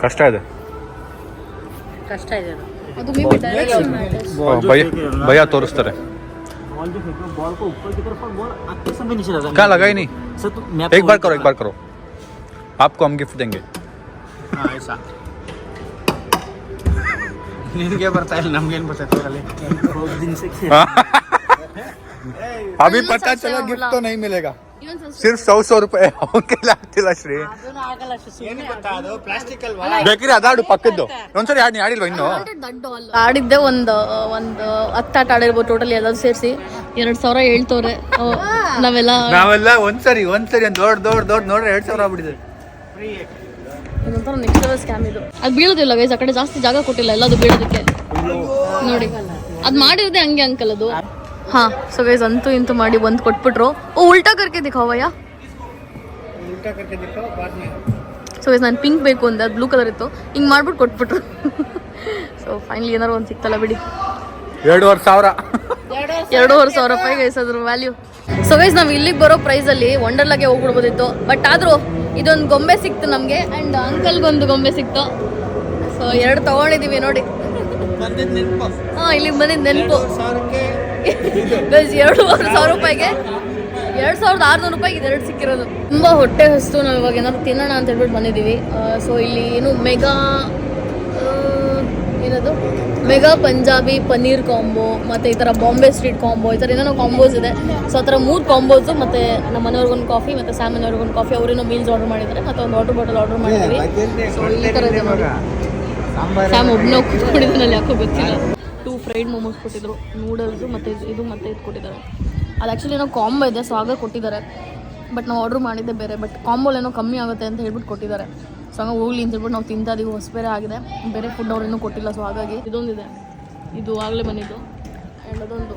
ಕಷ್ಟ ಇದೆ. ಅದು ಮೇ ಬಿ ಡೈರೆಕ್ಷನ್ ಮ್ಯಾಟರ್ಸ್. ಭಯ ತೋರಿಸ್ತಾರೆ. क्या लगाई नहीं एक बार करो आपको हम गिफ्ट देंगे. ನಿನಗೆ ಬರ್ತಾ ಇಲ್ಲ, ನಮ್ಗೇನು ಬರ್ತೈತೆ. अभी फुल पता सस्ते चला हो गिफ्ट बोला। तो नहीं मिलेगा ಇವನ್ ಸ್ವಲ್ಪ सिर्फ 100 रुपए ಅವನ್ಕೆಲ್ಲ ಆಗ್ತಿಲ್ಲ ಶ್ರೀ ಅದನ್ನು ಆಗಲ್ಲ ಏನು ಗೊತ್ತಾ ಅದು ಪ್ಲಾಸ್ಟಿಕ್ ಅಲ್ವಾ ಬೇಕಿದ್ರೆ ಅದಾಡು ಪಕ್ಕದ್ದು ಒಂದ್ಸರಿ ನೀ ಆಡಿಲ್ವಾ ಇನ್ನು ಆಡಿದ್ದೆ ಒಂದು 10 ಆಟ ಆಡಿರ್ಬೋದು ಟೋಟಲಿ ಎಲ್ಲರೂ ಸೇರಿಸಿ 2,000 ಹೇಳ್ತವ್ರೆ ನಾವೆಲ್ಲ ನಾವೆಲ್ಲ ಒಂದ್ಸರಿ ಒಂದ್ ದೊಡ್ಡ ನೋಡ್ರೆ 2,000 ಆಗ್ಬಿಟ್ಟಿದೆ ಫ್ರೀ ಇದೊಂಥರ ನೆಕ್ಸ್ಟ್ ಲೆವೆಲ್ ಸ್ಕ್ಯಾಮ್ ಇದು. ಅದು ಬೀಳೋದಿಲ್ಲ ಗೈಸ್, ಆ ಕಡೆ ಜಾಸ್ತಿ ಜಾಗ ಕೊಟ್ಟಿಲ್ಲ ಎಲ್ಲದು ಬೀಳೋದಕ್ಕೆ. ನೋಡಿ ಅದು ಮಾಡಿರೋದೇ ಹಂಗೆ ಅಂಕಲ್ ಅದು. ಹಾ ಸೊ ಗೈಸ್ ಅಂತೂ ಇಂತೂ ಮಾಡಿ ಬಂದು ಕೊಟ್ಬಿಟ್ರು. ಓ ಉಲ್ಟಾ ಕರ್ಕೆ ದಿಖಾವಯ್ಯ. ಉಲ್ಟಾ ಕರ್ಕೆ ದಿಕ್ಕೋ ಬಾದ್ ಮೇ ಸೊ ಗೈಸ್ ನಾನು ಪಿಂಕ್ ಬೇಕು ಅಂದೆ, ಅದು ಬ್ಲೂ ಕಲರ್ ಇತ್ತು, ಹಿಂಗೆ ಮಾಡ್ಬಿಟ್ಟು ಕೊಟ್ಬಿಟ್ರು. ಸೊ ಫೈನಲಿ ಏನಾರು ಒಂದು ಸಿಕ್ತಲ್ಲ ಬಿಡಿ. 2,500 ರೂಪಾಯಿ ಗೈಸ್ ಅದ್ರ ವ್ಯಾಲ್ಯೂ. ಸೊ ಗೈಸ್ ನಾವು ಇಲ್ಲಿಗೆ ಬರೋ ಪ್ರೈಸಲ್ಲಿ ವಂಡರ್ಲಾಗೆ ಹೋಗ್ಬಿಡ್ಬೋದಿತ್ತು, ಬಟ್ ಆದರೂ ಇದೊಂದು ಗೊಂಬೆ ಸಿಕ್ತು ನಮಗೆ ಆ್ಯಂಡ್ ಅಂಕಲ್ಗೊಂದು ಗೊಂಬೆ ಸಿಕ್ತು. ಸೊ 2 ತಗೊಂಡಿದ್ದೀವಿ ನೋಡಿ. ಹಾಂ ಇಲ್ಲಿಗೆ ಬಂದಿದ್ದು ನೆನಪು. ಗೈಸ್ 2,500 ರೂಪಾಯಿಗೆ 2,600 ರೂಪಾಯಿಗೆ ಇದೆರಡು ಸಿಕ್ಕಿರೋದು. ತುಂಬ ಹೊಟ್ಟೆ ಹಸ್ತು, ನಾವು ಇವಾಗ ಏನಾದ್ರು ತಿನ್ನೋಣ ಅಂತ ಹೇಳ್ಬಿಟ್ಟು ಬಂದಿದ್ದೀವಿ. ಸೊ ಇಲ್ಲಿ ಏನು ಏನದು ಮೆಗಾ ಪಂಜಾಬಿ ಪನ್ನೀರ್ ಕಾಂಬೋ ಮತ್ತು ಈ ಥರ ಬಾಂಬೆ ಸ್ಟ್ರೀಟ್ ಕಾಂಬೋ, ಈ ಥರ ಏನೇನೋ ಕಾಂಬೋಸ್ ಇದೆ. ಸೊ ಆ ಥರ 3 ಕಾಂಬೋಸು, ಮತ್ತು ನಮ್ಮ ಮನೆಯವ್ರಿಗೊಂದು ಕಾಫಿ ಮತ್ತು ಸ್ಯಾಮ್ ಮನೆಯವ್ರಿಗೊಂದು ಕಾಫಿ, ಅವರೇನೋ ಮೀಲ್ಸ್ ಆರ್ಡರ್ ಮಾಡಿದ್ದಾರೆ, ಮತ್ತು ಒಂದು ವಾಟರ್ ಬಾಟಲ್ ಆರ್ಡರ್ ಮಾಡಿದ್ದೀವಿ. ಸೊ ಈ ಥರ ಇದೆ ನೋಡಿ. ಸ್ಯಾಮ್ ಒಬ್ಬನೇ ಕೂತ್ಕೊಂಡಿದ್ದಾನಲ್ಲಿ ಯಾಕೋ ಗೊತ್ತಿಲ್ಲ. 2 ಫ್ರೈಡ್ ಮೋಮೋಸ್ ಕೊಟ್ಟಿದ್ರು, ನೂಡಲ್ಸು ಮತ್ತು ಇದು ಮತ್ತು ಇದು ಕೊಟ್ಟಿದ್ದಾರೆ. ಅದು ಆ್ಯಕ್ಚುಲಿ ಏನೋ ಕಾಂಬೋ ಇದೆ, ಸೊ ಆಗ ಕೊಟ್ಟಿದ್ದಾರೆ. ಬಟ್ ನಾವು ಆರ್ಡ್ರ್ ಮಾಡಿದ್ದೆ ಬೇರೆ, ಬಟ್ ಕಾಂಬೋಲೇನೋ ಕಮ್ಮಿ ಆಗುತ್ತೆ ಅಂತ ಹೇಳ್ಬಿಟ್ಟು ಕೊಟ್ಟಿದ್ದಾರೆ. ಸೊ ಹಂಗೆ ಹೋಗ್ಲಿ ಅಂತ ಹೇಳ್ಬಿಟ್ಟು ನಾವು ತಿಂತಾ ಇದೀವಿ. ಹೊಸಬೇರೆ ಆಗಿದೆ, ಬೇರೆ ಫುಡ್ ಅವ್ರು ಇನ್ನೂ ಕೊಟ್ಟಿಲ್ಲ. ಸೊ ಹಾಗಾಗಿ ಇದೊಂದಿದೆ, ಇದು ಆಗಲೇ ಬಂದಿದ್ದು. ಆ್ಯಂಡ್ ಅದೊಂದು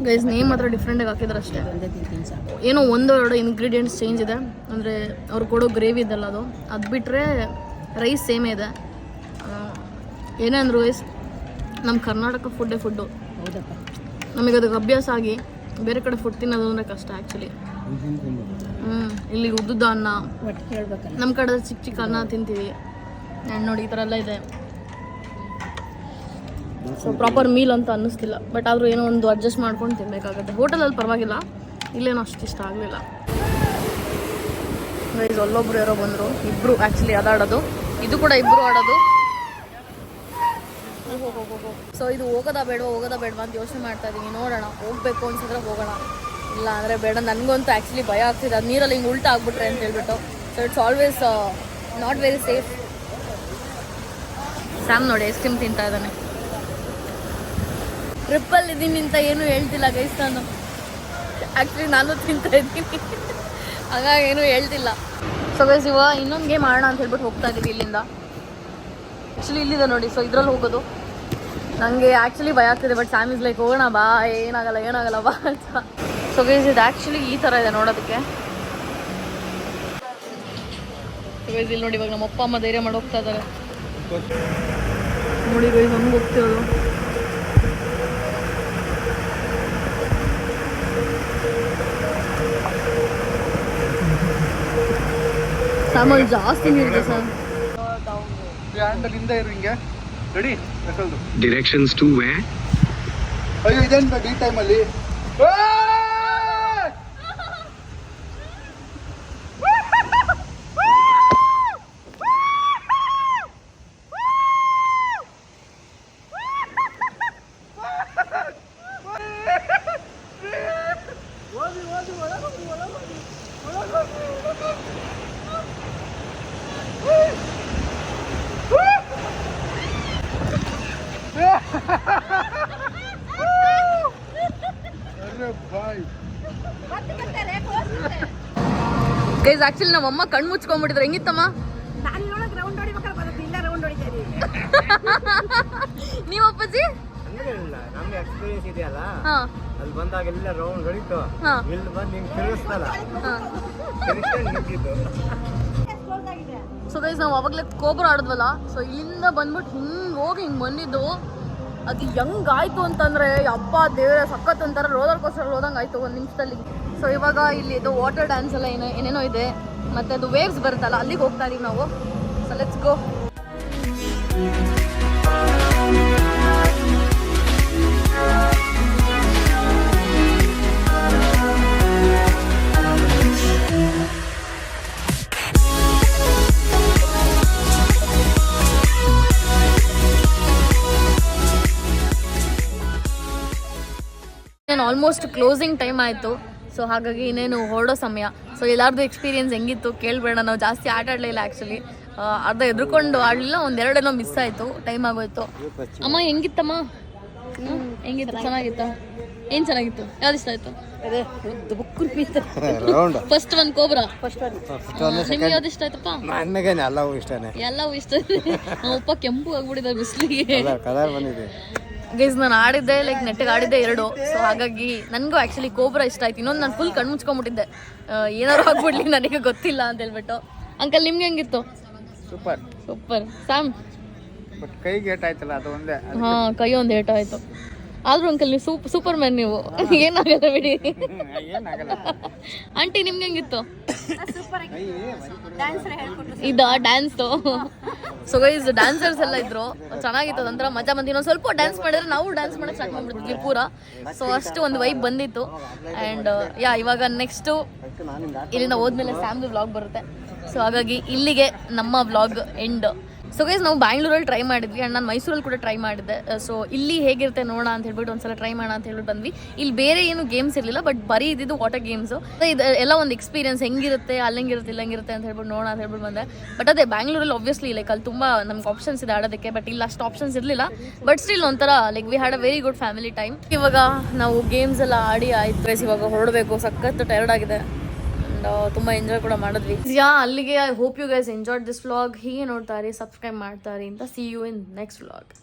ಗೈಸ್ ನೇಮ್ ಮಾತ್ರ ಡಿಫ್ರೆಂಟಾಗಿ ಹಾಕಿದ್ದಾರೆ ಅಷ್ಟೇ. ಏನೋ 1-2 ಇಂಗ್ರೀಡಿಯೆಂಟ್ಸ್ ಚೇಂಜ್ ಇದೆ, ಅಂದರೆ ಅವ್ರು ಕೊಡೋ ಗ್ರೇವಿ ಇದೆಲ್ಲ ಅದು ಬಿಟ್ಟರೆ ರೈಸ್ ಸೇಮೇ ಇದೆ. ಏನೇ ಅಂದರು ಗೈಸ್ ನಮ್ಮ ಕರ್ನಾಟಕ ಫುಡ್ಡು ನಮಗೆ ಅದಕ್ಕೆ ಅಭ್ಯಾಸ ಆಗಿ ಬೇರೆ ಕಡೆ ಫುಡ್ ತಿನ್ನೋದು ಅಂದರೆ ಕಷ್ಟ ಆ್ಯಕ್ಚುಲಿ. ಇಲ್ಲಿ ಉದ್ದುದ ಅನ್ನ, ನಮ್ಮ ಕಡೆ ಚಿಕ್ಕ ಅನ್ನ ತಿಂತೀವಿ. ಆ್ಯಂಡ್ ನೋಡಿ ಈ ಥರ ಎಲ್ಲ ಇದೆ. ಸೊ ಪ್ರಾಪರ್ ಮೀಲ್ ಅಂತ ಅನ್ನಿಸ್ತಿಲ್ಲ, ಬಟ್ ಆದರೂ ಏನೋ ಒಂದು ಅಡ್ಜಸ್ಟ್ ಮಾಡ್ಕೊಂಡು ತಿನ್ನಬೇಕಾಗುತ್ತೆ. ಹೋಟೆಲಲ್ಲಿ ಪರವಾಗಿಲ್ಲ, ಇಲ್ಲೇನೋ ಅಷ್ಟು ಇಷ್ಟ ಆಗಲಿಲ್ಲ. ಗೈಸ್ ಅಲ್ಲೊಬ್ರು ಯಾರೋ ಬಂದರು, ಇಬ್ಬರು ಆ್ಯಕ್ಚುಲಿ ಅದಾಡೋದು, ಇದು ಕೂಡ ಇಬ್ಬರು ಆಡೋದು. ಸೊ ಇದು ಹೋಗೋದಾ ಬೇಡವಾ ಅಂತ ಯೋಚನೆ ಮಾಡ್ತಾ ಇದ್ದೀವಿ. ನೋಡೋಣ, ಹೋಗ್ಬೇಕು ಅನ್ಸಿದ್ರೆ ಹೋಗೋಣ, ಇಲ್ಲ ಅಂದರೆ ಬೇಡ. ನನಗಂತೂ ಆ್ಯಕ್ಚುಲಿ ಭಯ ಆಗ್ತಿದೆ, ಅದು ನೀರಲ್ಲಿ ಹಿಂಗೆ ಉಲ್ಟಾ ಆಗ್ಬಿಟ್ರೆ ಅಂತ ಹೇಳ್ಬಿಟ್ಟು. So it's always not very safe. Sam ನೋಡಿ ಐಸ್ ಕ್ರೀಮ್ ತಿಂತಾ ಇದ್ದಾನೆ. ಟ್ರಿಪ್ಪಲ್ಲಿ ಇದ್ದೀನಿ ಅಂತ ಏನೂ ಹೇಳ್ತಿಲ್ಲ ಗೈಸ್, ನಾನು ಆ್ಯಕ್ಚುಲಿ ನಾನು ತಿಂತಾ ಇದ್ದೀನಿ, ಹಾಗಾಗಿ ಏನೂ ಹೇಳ್ತಿಲ್ಲ. ಸೊ ಗೈಸ್ ಇವಾಗ ಇನ್ನೊಂದು ಗೇಮ್ ಆಡೋಣ ಅಂತ ಹೇಳ್ಬಿಟ್ಟು ಹೋಗ್ತಾ ಇದ್ದೀವಿ ಇಲ್ಲಿಂದ. ಆ್ಯಕ್ಚುಲಿ ಇಲ್ಲಿದೆ ನೋಡಿ, ಸೊ ಇದ್ರಲ್ಲಿ ಹೋಗೋದು. ನನಗೆ ಆ್ಯಕ್ಚುಲಿ ಭಯ ಆಗ್ತಿದೆ, ಬಟ್ ಸ್ಯಾಮ್ ಇಸ್ ಲೈಕ್ ಹೋಗೋಣ ಬಾ, ಏನಾಗಲ್ಲ ಬಾ ಅಂತ. ಸೊ ಗೈಸ್ ಇದು ಆ್ಯಕ್ಚುಲಿ ಈ ಥರ ಇದೆ ನೋಡೋದಕ್ಕೆ. ಗೈಸ್ ಇಲ್ಲಿ ನೋಡಿ, ಇವಾಗ ನಮ್ಮ ಅಪ್ಪ ಅಮ್ಮ ಧೈರ್ಯ ಮಾಡಿ ಹೋಗ್ತಾ ಇದ್ದಾರೆ ನೋಡಿ. ಗೈಸ್ ನಮ್ಗೆ ಹೋಗ್ತಿರೋದು ಸಾಮಾನು ಜಾಸ್ತಿ ನೀರಿದೆ sir. Ready Directions to where? ಅಯ್ಯೋ ಇದೇನು ಈ ಟೈಮಲ್ಲಿ ಗೈಸ್ ಆಕ್ಚುಲಿ ನಮ್ಮಮ್ಮ ಕಣ್ಣು ಮುಚ್ಕೊಂಡ್ಬಿಟ್ಟಿದ್ರೆ ಹೆಂಗಿತ್ತಮ್ಮ? ನೀವು ಅಪ್ಪಾಜಿ ನಮ್ಗೆ ಎಕ್ಸ್ಪೀರಿಯನ್ಸ್ ಇದೆಯಲ್ಲ, ಹಾ ಅಲ್ಲಿ ಬಂದಾಗ ಎಲ್ಲ ರೌಂಡ್ ಹೊಡಿತು, ಹಾ ಇಲ್ಲಿ ಬಂದು ನಿಮ್ಗೆ ತಿರುಗಿಸ್ತಲ್ಲ, ಹಾ. ನಿಂತಿದ್ದು. ಸೊ ಗೈಸ್ ನಾವು ಅವಾಗಲೇ ಕೋಬ್ರ ಆಡಿದ್ವಲ್ಲ, ಸೊ ಇಲ್ಲಿಂದ ಬಂದ್ಬಿಟ್ಟು ಹಿಂಗೆ ಬಂದಿದ್ದು. ಅದು ಹೆಂಗಾಯ್ತು ಅಂತಂದರೆ ಅಪ್ಪ ದೇವರ ಸಖತ್ ಅಂತಾರೆ, ರೋಲರ್ ಕೋಸ್ಟರ್ ಹೋದಂಗೆ ಆಯಿತು 1 ನಿಮಿಷದಲ್ಲಿ. ಸೊ ಇವಾಗ ಇಲ್ಲಿ ಇದು ವಾಟರ್ ಡ್ಯಾನ್ಸ್ ಎಲ್ಲ ಏನೇನೋ ಇದೆ, ಮತ್ತು ಅದು ವೇವ್ಸ್ ಬರುತ್ತಲ್ಲ, ಅಲ್ಲಿಗೆ ಹೋಗ್ತಾ ಇದೀವಿ ನಾವು. So let's go. ನಾನು ಆಲ್ಮೋಸ್ಟ್ ಕ್ಲೋಸಿಂಗ್ ಟೈಮ್ ಆಯಿತು. ಸೊ ಹಾಗಾಗಿ ಇನ್ನೇನು ಹೊರಡೋ ಸಮಯ. ಸೊ ಎಲ್ಲಾರ್ದು ಎಕ್ಸ್ಪೀರಿಯನ್ಸ್ ಹೆಂಗಿತ್ತು ಕೇಳಬೇಡ. ನಾವು ಜಾಸ್ತಿ ಆಟ ಆಡಲಿಲ್ಲ ಆ್ಯಕ್ಚುಲಿ. ಅರ್ಧ ಎದ್ರುಕೊಂಡು ಆಡಲಿಲ್ಲ, ಒಂದೆರಡೇನೋ ಮಿಸ್ ಆಯಿತು, ಟೈಮ್ ಆಗೋಯ್ತು. ಅಮ್ಮ ಹೆಂಗಿತ್ತಮ್ಮ? ಹೆಂಗಿತ್ತು? ಚೆನ್ನಾಗಿತ್ತು. ಏನು ಚೆನ್ನಾಗಿತ್ತು? ಯಾವ್ದು ಇಷ್ಟ ಆಯಿತು? ಅದೇ ಉದ್ದ ಬುಕ್ಕು ಮೀತು ಫಸ್ಟ್ ಒಂದು ಕೋಬ್ರಾ. ನಿಮ್ಗೆ ಯಾವ್ದು ಇಷ್ಟ ಆಯ್ತಪ್ಪ? ನನಗೇನೆ ಎಲ್ಲವೂ ಇಷ್ಟನೇ. ಎಲ್ಲವೂ ಇಷ್ಟ. ನಮ್ಮಪ್ಪ ಕೆಂಪು ಆಗ್ಬಿಟ್ಟಿದೆ ಬಿಸಿಲಿಗೆ. ಕಲರ್ ಬಂದಿದೆ. ಗೈಸ್ ನಾನು ಆಡಿದ್ದೆ ಲೈಕ್ ನೆಟ್ಟಿಗೆ ಆಡಿದ್ದೆ 2. ಸೊ ಹಾಗಾಗಿ ನನಗೂ ಆ್ಯಕ್ಚುಲಿ ಕೋಬ್ರಾ ಇಷ್ಟ ಆಯ್ತು. ಇನ್ನೊಂದು ನಾನು ಫುಲ್ ಕಣ್ಣು ಮುಚ್ಕೊಂಡ್ಬಿಟ್ಟಿದ್ದೆ, ಏನಾರು ಆಗ್ಬಿಡ್ಲಿ ನನಗೆ ಗೊತ್ತಿಲ್ಲ ಅಂತ ಹೇಳ್ಬಿಟ್ಟು. ಅಂಕಲ್ ನಿಮ್ಗೆ ಹೆಂಗಿತ್ತು? Super super. ಸ್ಯಾಮ್? ಬಟ್ ಕೈಗೆ ಏಟಾಯ್ತಲ್ಲ ಅದು ಒಂದೇ. ಹಾಂ, ಕೈ ಒಂದು ಏಟು ಆಯಿತು. ಆದರೂ ಅಂಕಲ್ ನೀವು ಸೂಪರ್ ಮ್ಯಾನ್ ನೀವು. ಏನಾಗಲ್ಲ ಬಿಡಿ. ಏನಾಗಲ್ಲ. ಆಂಟಿ ನಿಮ್ಗೆ ಹೆಂಗಿತ್ತು? ಡ್ಯಾನ್ಸರ್ ಹೇಳ್ಕೊಟ್ರು. ಇದು ಡ್ಯಾನ್ಸು. ಸೊ ಗೈಸ್ ಡ್ಯಾನ್ಸರ್ಸ್ ಎಲ್ಲ ಇದ್ರು, ಚೆನ್ನಾಗಿತ್ತು. ಅದೊಂಥರ ಮಜಾ ಬಂತು. ಇನ್ನೊಂದು ಸ್ವಲ್ಪ ಡ್ಯಾನ್ಸ್ ಮಾಡಿದ್ರೆ ನಾವು ಡ್ಯಾನ್ಸ್ ಮಾಡೋಕ್ಕೆ ಸ್ಟಾರ್ಟ್ ಮಾಡ್ಬಿಡ್ತೀವಿ ಪೂರ. ಸೊ ಅಷ್ಟು ಒಂದು ವೈಬ್ ಬಂದಿತ್ತು. ಆ್ಯಂಡ್ ಇವಾಗ ನೆಕ್ಸ್ಟು ಇಲ್ಲಿಂದ ಹೋದ್ಮೇಲೆ ಸ್ಯಾಮ್ದು ವ್ಲಾಗ್ ಬರುತ್ತೆ. ಸೊ ಹಾಗಾಗಿ ಇಲ್ಲಿಗೆ ನಮ್ಮ ವ್ಲಾಗ್ ಎಂಡ್. ಸೊ ಗೈಸ್ ನಾವು ಬ್ಯಾಂಗ್ಳೂರಲ್ಲಿ ಟ್ರೈ ಮಾಡಿದ್ವಿ ಆ್ಯಂಡ್ ನಾನು ಮೈಸೂರಲ್ಲಿ ಕೂಡ ಟ್ರೈ ಮಾಡಿದ್ದೆ. ಸೊ ಇಲ್ಲಿ ಹೇಗಿರುತ್ತೆ ನೋಡೋಣ ಅಂತ ಹೇಳ್ಬಿಟ್ಟು ಒಂದ್ಸಲ ಟ್ರೈ ಮಾಡೋಣ ಅಂತ ಹೇಳ್ಬಿಟ್ಟು ಬಂದ್ವಿ. ಇಲ್ಲಿ ಬೇರೆ ಏನು ಗೇಮ್ಸ್ ಇರಲಿಲ್ಲ, ಬಟ್ ಬರೀ ಇದ್ದಿದ್ದು ವಾಟರ್ ಗೇಮ್ಸು. ಇದು ಎಲ್ಲ ಒಂದು ಎಕ್ಸ್ಪೀರಿಯನ್ಸ್, ಹೆಂಗಿರುತ್ತೆ ಅಲ್ಲಂಗಿರುತ್ತೆ ಇಲ್ಲಂಗಿರುತ್ತೆ ಅಂತ ಹೇಳ್ಬಿಟ್ಟು ನೋಡೋಣ ಅಂತ ಹೇಳ್ಬಿಟ್ಟು ಬಂದೆ. ಬಟ್ ಅದೇ ಬ್ಯಾಂಗ್ಳೂರಲ್ಲಿ ಆಬ್ವಿಯಸ್ಲಿ ಲೈಕ್ ಅಲ್ಲಿ ತುಂಬ ನಮ್ಗೆ ಆಪ್ಷನ್ಸ್ ಇದೆ ಆಡೋದಕ್ಕೆ, ಬಟ್ ಇಲ್ಲಿ ಅಷ್ಟು ಆಪ್ಷನ್ಸ್ ಇರಲಿಲ್ಲ. ಬಟ್ ಸ್ಟಿಲ್ ಒಂಥರ like we had a very good family time. ಇವಾಗ ನಾವು ಗೇಮ್ಸ್ ಎಲ್ಲ ಆಡಿ ಆಯ್ತು ಗೈಸ್, ಇವಾಗ ಹೊರಡಬೇಕು. ಸಖತ್ತು ಟೈರ್ಡ್ ಆಗಿದೆ. ತುಂಬ ಎಂಜಾಯ್ ಕೂಡ ಮಾಡಿದ್ವಿ. ಅಲ್ಲಿಗೆ I hope you guys enjoyed this vlog. ಹೀಗೆ ನೋಡ್ತಾರೆ, ಸಬ್ಸ್ಕ್ರೈಬ್ ಮಾಡ್ತಾರೆ ಅಂತ. See you in next vlog.